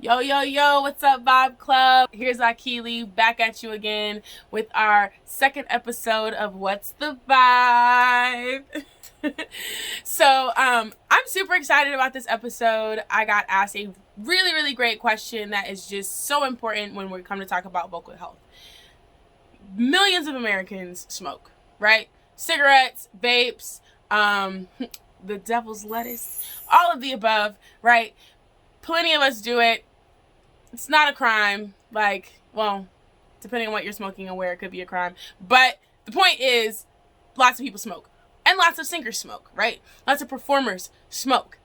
Yo, yo, yo, what's up, Vibe Club? Here's Akili back at you again with our second episode of What's the Vibe? I'm super excited about this episode. I got asked a really, really great question that is just so important when we come to talk about vocal health. Millions of Americans smoke, right? Cigarettes, vapes, the devil's lettuce, all of the above, right? Plenty of us do it. It's not a crime. Depending on what you're smoking and where, it could be a crime. But the point is, lots of people smoke. And lots of singers smoke, right? Lots of performers smoke.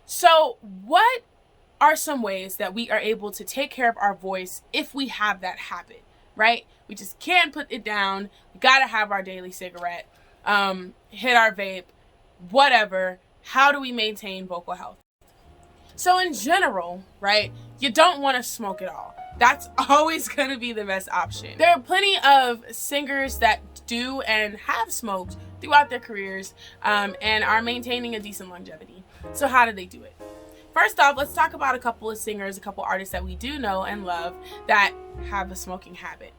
So what are some ways that we are able to take care of our voice if we have that habit, right? We just can't put it down. We gotta have our daily cigarette, hit our vape, whatever. How do we maintain vocal health? So in general, right, you don't want to smoke at all. That's always going to be the best option. There are plenty of singers that do and have smoked throughout their careers and are maintaining a decent longevity. So how do they do it? First off, let's talk about a couple of singers, a couple artists that we do know and love that have a smoking habit.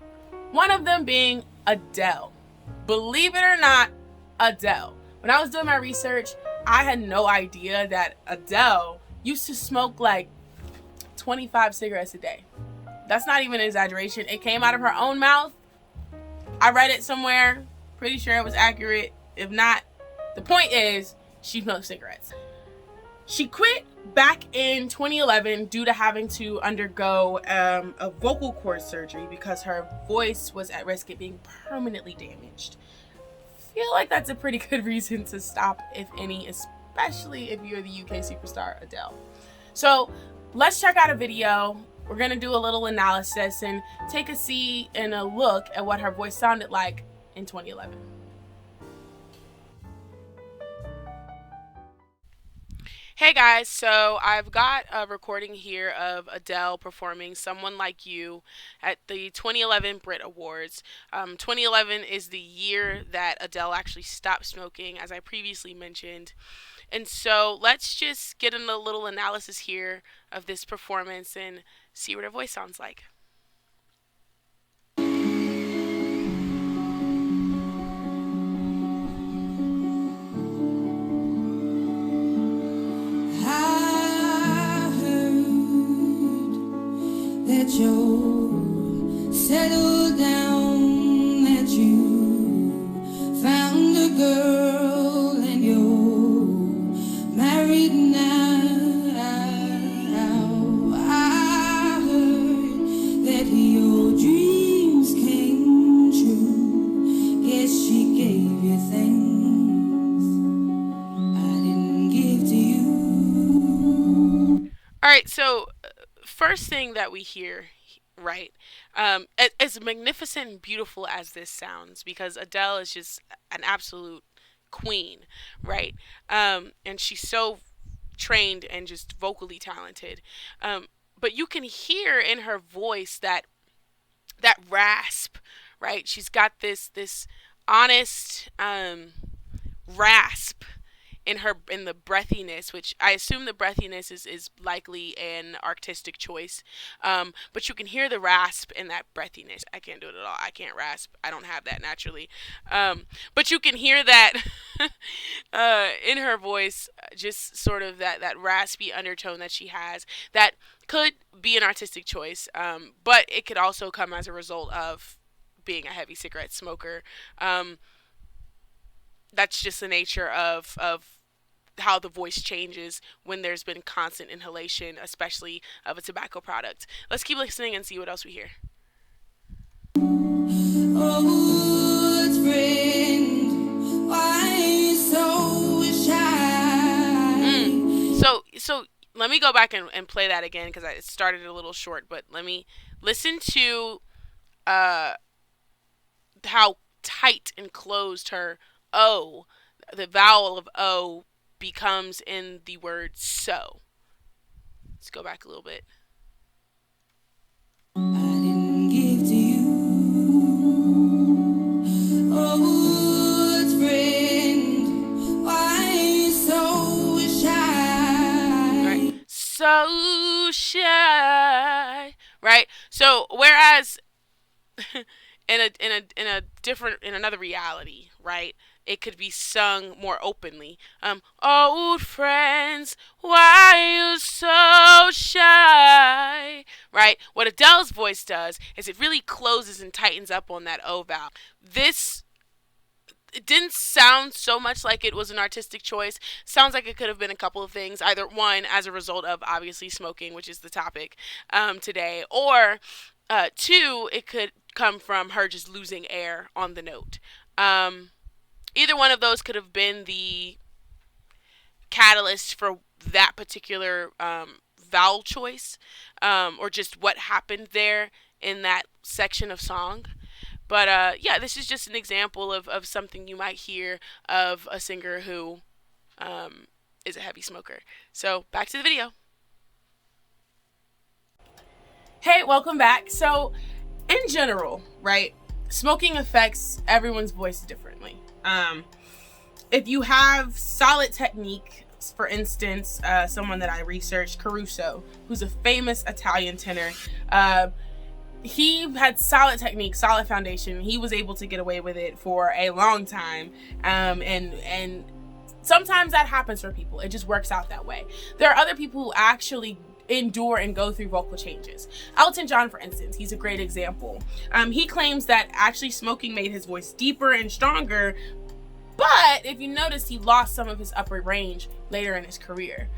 One of them being Adele. Believe it or not, Adele. When I was doing my research, I had no idea that Adele used to smoke like 25 cigarettes a day. That's not even an exaggeration. It came out of her own mouth. I read it somewhere. Pretty sure it was accurate. If not, the point is, she smoked cigarettes. She quit back in 2011 due to having to undergo a vocal cord surgery because her voice was at risk of being permanently damaged. I feel like that's a pretty good reason to stop, if any, especially if you're the UK superstar Adele. So let's check out a video. We're going to do a little analysis and take a see and a look at what her voice sounded like in 2011. Hey guys, so I've got a recording here of Adele performing Someone Like You at the 2011 Brit Awards. 2011 is the year that Adele actually stopped smoking, as I previously mentioned. And so let's just get in a little analysis here of this performance and see what her voice sounds like. I heard that you're settled down, that you found a girl and you're married now. I heard that your dreams came true. Guess she gave you things I didn't give to you. All right, so first thing that we hear, right, as magnificent and beautiful as this sounds, because Adele is just an absolute queen, right? And she's so trained and just vocally talented. But you can hear in her voice that rasp, right? She's got this honest rasp in the breathiness, which I assume the breathiness is likely an artistic choice. But you can hear the rasp in that breathiness. I can't do it at all. I can't rasp. I don't have that naturally. But you can hear that in her voice, just sort of that raspy undertone that she has. That could be an artistic choice, but it could also come as a result of being a heavy cigarette smoker. That's just the nature of how the voice changes when there's been constant inhalation, especially of a tobacco product. Let's keep listening and see what else we hear. Oh, friend, why you so shy? So let me go back and play that again because it started a little short. But let me listen to how tight and closed her O, the vowel of O, becomes in the word so. Let's go back a little bit. I didn't give to you. Oh, friend, why so shy. in another reality, right? It could be sung more openly. Old friends, why are you so shy? Right? What Adele's voice does is it really closes and tightens up on that O vowel. This it didn't sound so much like it was an artistic choice. Sounds like it could have been a couple of things. Either one, as a result of obviously smoking, which is the topic today, or two, it could come from her just losing air on the note. Either one of those could have been the catalyst for that particular vowel choice, or just what happened there in that section of song. But yeah, this is just an example of something you might hear of a singer who is a heavy smoker. So back to the video. Hey, welcome back. So, in general, right, smoking affects everyone's voice differently. If you have solid technique, for instance, someone that I researched, Caruso, who's a famous Italian tenor, he had solid technique, solid foundation. He was able to get away with it for a long time, and sometimes that happens for people. It just works out that way. There are other people who actually endure and go through vocal changes. Elton John, for instance, he's a great example. He claims that actually smoking made his voice deeper and stronger, but if you notice, he lost some of his upper range later in his career.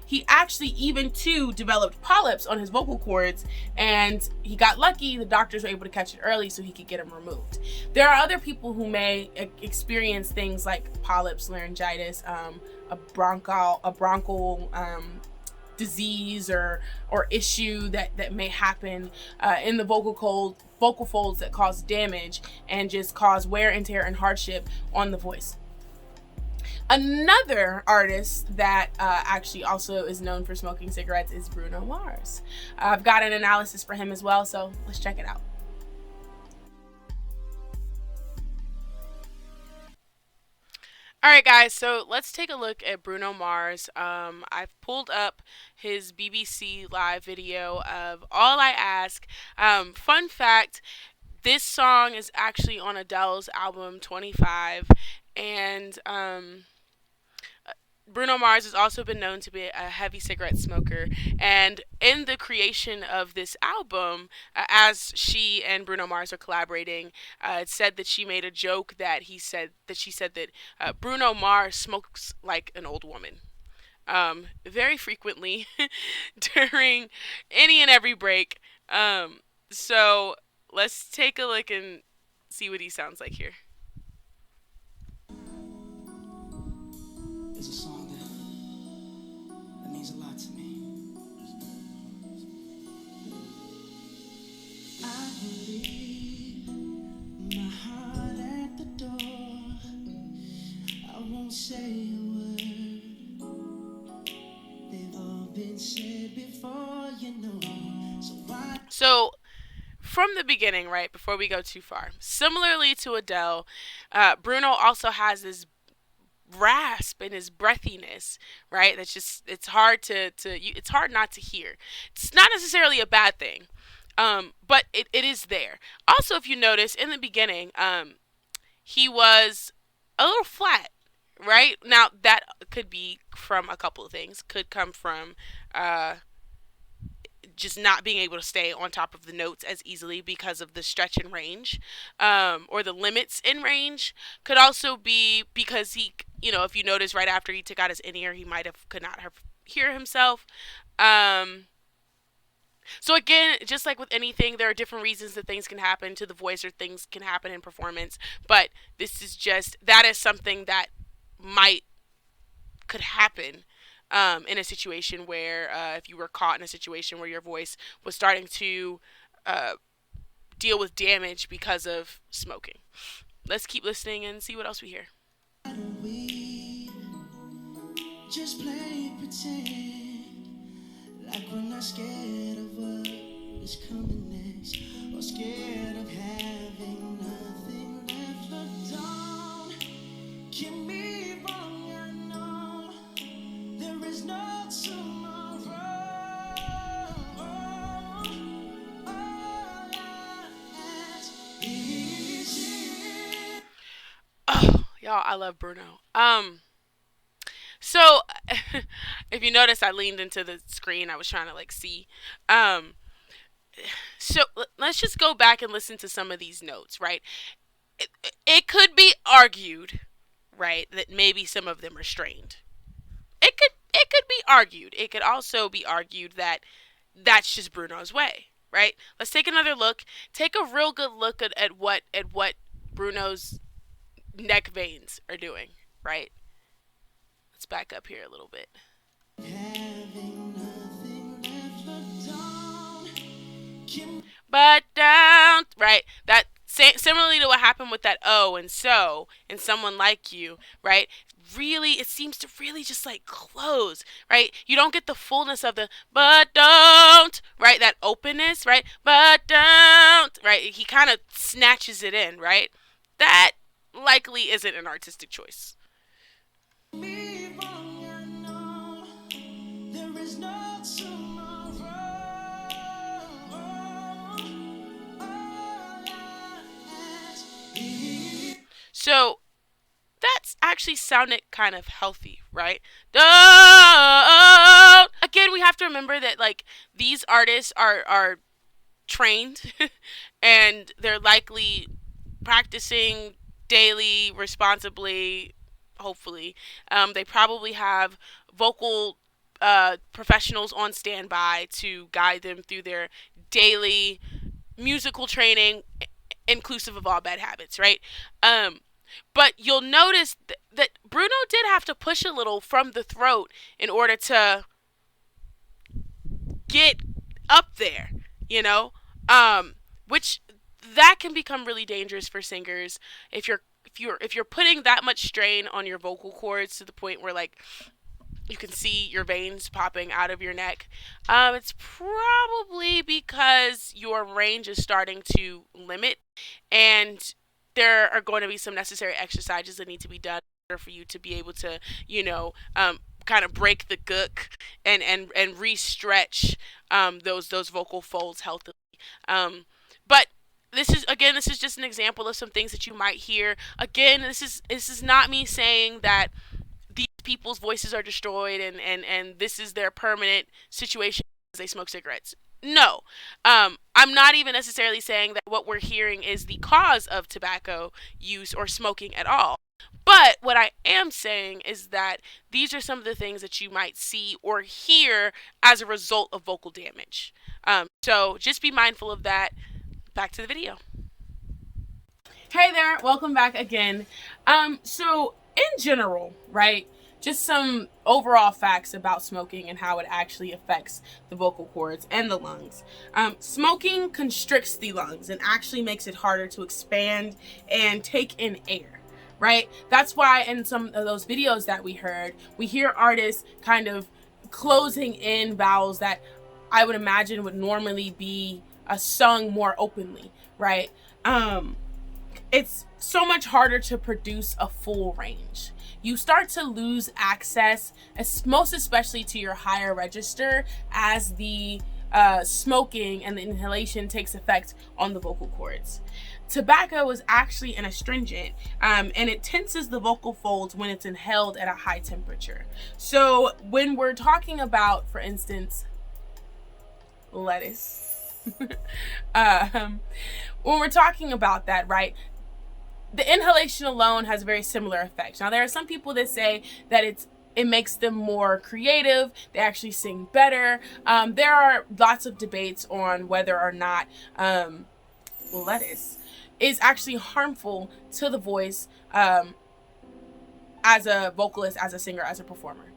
He actually even too developed polyps on his vocal cords, and he got lucky. The doctors were able to catch it early so he could get them removed. There are other people who may experience things like polyps, laryngitis, a bronchial disease or issue that may happen in the vocal folds that cause damage and just cause wear and tear and hardship on the voice. Another artist that actually also is known for smoking cigarettes is Bruno Mars. I've got an analysis for him as well, so let's check it out. Alright guys, so let's take a look at Bruno Mars. I've pulled up his BBC Live video of All I Ask. Fun fact, this song is actually on Adele's album 25, and Bruno Mars has also been known to be a heavy cigarette smoker, and in the creation of this album, as she and Bruno Mars are collaborating, it said that she made a joke that she said that Bruno Mars smokes like an old woman. Very frequently during any and every break. So let's take a look and see what he sounds like here. It's a song that means a lot to me. I leave my heart at the door. I won't say a word. They've all been said before, you know. So from the beginning, right, before we go too far, similarly to Adele, Bruno also has this rasp and his breathiness, right? That's just, it's hard it's hard not to hear. It's not necessarily a bad thing, but it is there. Also, if you notice in the beginning, he was a little flat, right? Now that could be from a couple of things. Could come from just not being able to stay on top of the notes as easily because of the stretch in range, or the limits in range. Could also be because he, if you notice right after he took out his in-ear, he could not have hear himself. So again, just like with anything, there are different reasons that things can happen to the voice or things can happen in performance. But this is that is something that could happen in a situation where if you were caught in a situation where your voice was starting to deal with damage because of smoking. Let's keep listening and see what else we hear. We just play pretend, like we're not scared of what is coming next, or scared of having nothing left. But don't keep me wrong, I know there is no tomorrow. All I Y'all, I love Bruno. So if you notice, I leaned into the screen. I was trying to like see. Um, so let's just go back and listen to some of these notes, right? It could be argued, right, that maybe some of them are strained. It could be argued. It could also be argued that that's just Bruno's way, right? Let's take another look. Take a real good look at what Bruno's neck veins are doing, right? Let's back up here a little bit. But down, right? That similarly to what happened with that O and so and someone like you, right? Really, it seems to really just like close, right? You don't get the fullness of the but don't, right? That openness, right? But don't, right? He kind of snatches it in, right? That likely isn't an artistic choice. So that's actually sounded kind of healthy, right? Again, we have to remember that like these artists are trained and they're likely practicing daily, responsibly, hopefully. They probably have vocal professionals on standby to guide them through their daily musical training, inclusive of all bad habits, right? But you'll notice that Bruno did have to push a little from the throat in order to get up there, you know, which that can become really dangerous for singers if you're putting that much strain on your vocal cords to the point where like you can see your veins popping out of your neck. It's probably because your range is starting to limit, and there are going to be some necessary exercises that need to be done in order for you to be able to, kind of break the gook and re-stretch those vocal folds healthily. But this is just an example of some things that you might hear. Again, this is not me saying that these people's voices are destroyed and this is their permanent situation as they smoke cigarettes. No, I'm not even necessarily saying that what we're hearing is the cause of tobacco use or smoking at all. But what I am saying is that these are some of the things that you might see or hear as a result of vocal damage. So just be mindful of that. Back to the video. Hey there, welcome back again. So in general, right, just some overall facts about smoking and how it actually affects the vocal cords and the lungs. Smoking constricts the lungs and actually makes it harder to expand and take in air, right? That's why in some of those videos that we heard, we hear artists kind of closing in vowels that I would imagine would normally be sung more openly, right? It's so much harder to produce a full range. You start to lose access, most especially to your higher register, as the smoking and the inhalation takes effect on the vocal cords. Tobacco is actually an astringent, and it tenses the vocal folds when it's inhaled at a high temperature. So when we're talking about, for instance, lettuce, when we're talking about that, right, the inhalation alone has very similar effects. Now, there are some people that say that it makes them more creative. They actually sing better. There are lots of debates on whether or not lettuce is actually harmful to the voice as a vocalist, as a singer, as a performer.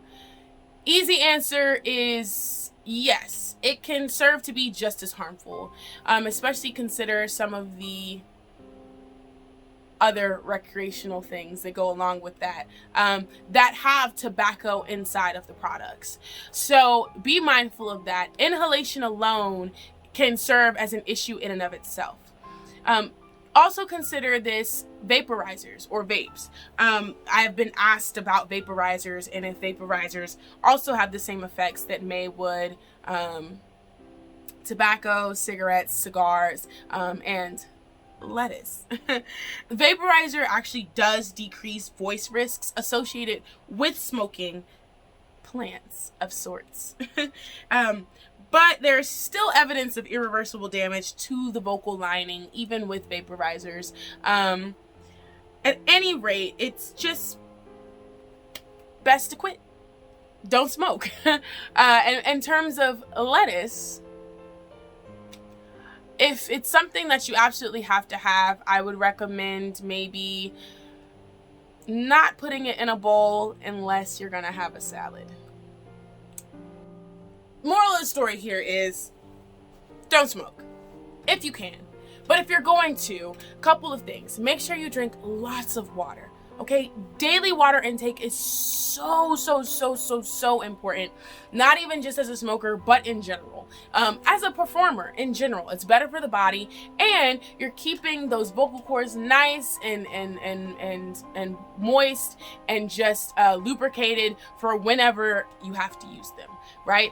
Easy answer is yes. It can serve to be just as harmful, especially consider some of the other recreational things that go along with that that have tobacco inside of the products. So be mindful of that. Inhalation alone can serve as an issue in and of itself. Also consider this vaporizers or vapes. I have been asked about vaporizers and if vaporizers also have the same effects that would tobacco, cigarettes, cigars, and lettuce. Vaporizer actually does decrease voice risks associated with smoking plants of sorts. But there's still evidence of irreversible damage to the vocal lining, even with vaporizers. At any rate, it's just best to quit. Don't smoke. And in terms of lettuce, if it's something that you absolutely have to have, I would recommend maybe not putting it in a bowl unless you're gonna have a salad. Moral of the story here is don't smoke if you can. But if you're going to, a couple of things. Make sure you drink lots of water. Okay, daily water intake is so important. Not even just as a smoker, but in general. As a performer in general, it's better for the body, and you're keeping those vocal cords nice and moist and just lubricated for whenever you have to use them, right?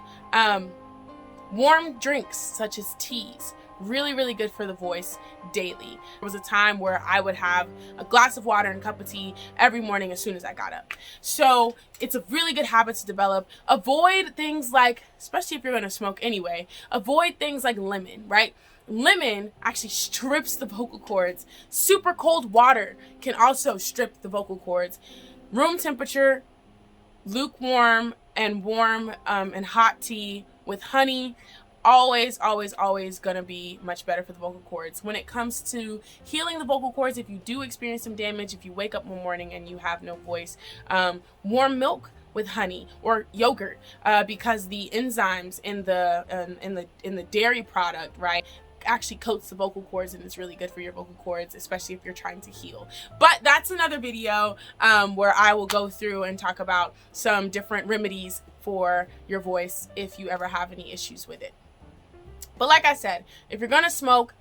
Warm drinks such as teas, really good for the voice daily. There was a time where I would have a glass of water and a cup of tea every morning as soon as I got up. So it's a really good habit to develop. Avoid things like, especially if you're going to smoke anyway, avoid things like lemon, right? Lemon actually strips the vocal cords. Super cold water can also strip the vocal cords. Room temperature, lukewarm and warm and hot tea with honey, always gonna be much better for the vocal cords. When it comes to healing the vocal cords, if you do experience some damage, if you wake up one morning and you have no voice, warm milk with honey or yogurt, because the enzymes in the dairy product, right, actually coats the vocal cords, and it's really good for your vocal cords, especially if you're trying to heal. But that's another video where I will go through and talk about some different remedies for your voice if you ever have any issues with it. But like I said, if you're gonna smoke,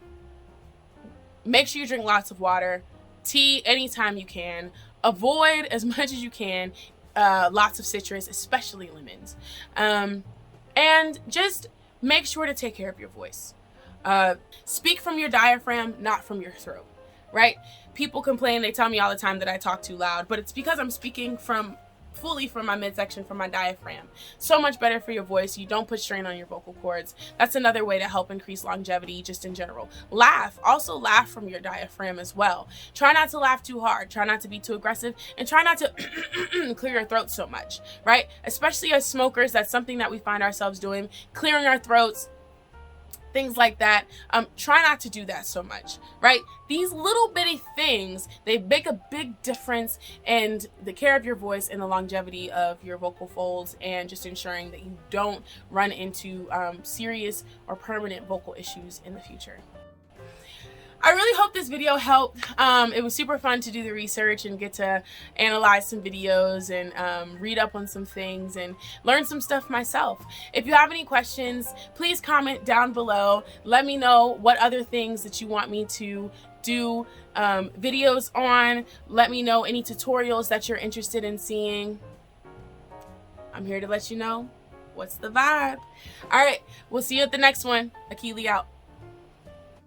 make sure you drink lots of water, tea anytime you can, avoid as much as you can lots of citrus, especially lemons, and just make sure to take care of your voice. Speak from your diaphragm, not from your throat, right? People complain, they tell me all the time that I talk too loud, but it's because I'm speaking fully from my midsection, from my diaphragm. So much better for your voice. You don't put strain on your vocal cords. That's another way to help increase longevity just in general. Also laugh from your diaphragm as well. Try not to laugh too hard. Try not to be too aggressive, and try not to clear your throat so much, right? Especially as smokers, that's something that we find ourselves doing, clearing our throats, things like that. Try not to do that so much, right? These little bitty things, they make a big difference in the care of your voice and the longevity of your vocal folds, and just ensuring that you don't run into serious or permanent vocal issues in the future. I really hope this video helped. It was super fun to do the research and get to analyze some videos and read up on some things and learn some stuff myself. If you have any questions, please comment down below. Let me know what other things that you want me to do videos on. Let me know any tutorials that you're interested in seeing. I'm here to let you know what's the vibe. All right, we'll see you at the next one. Akili out.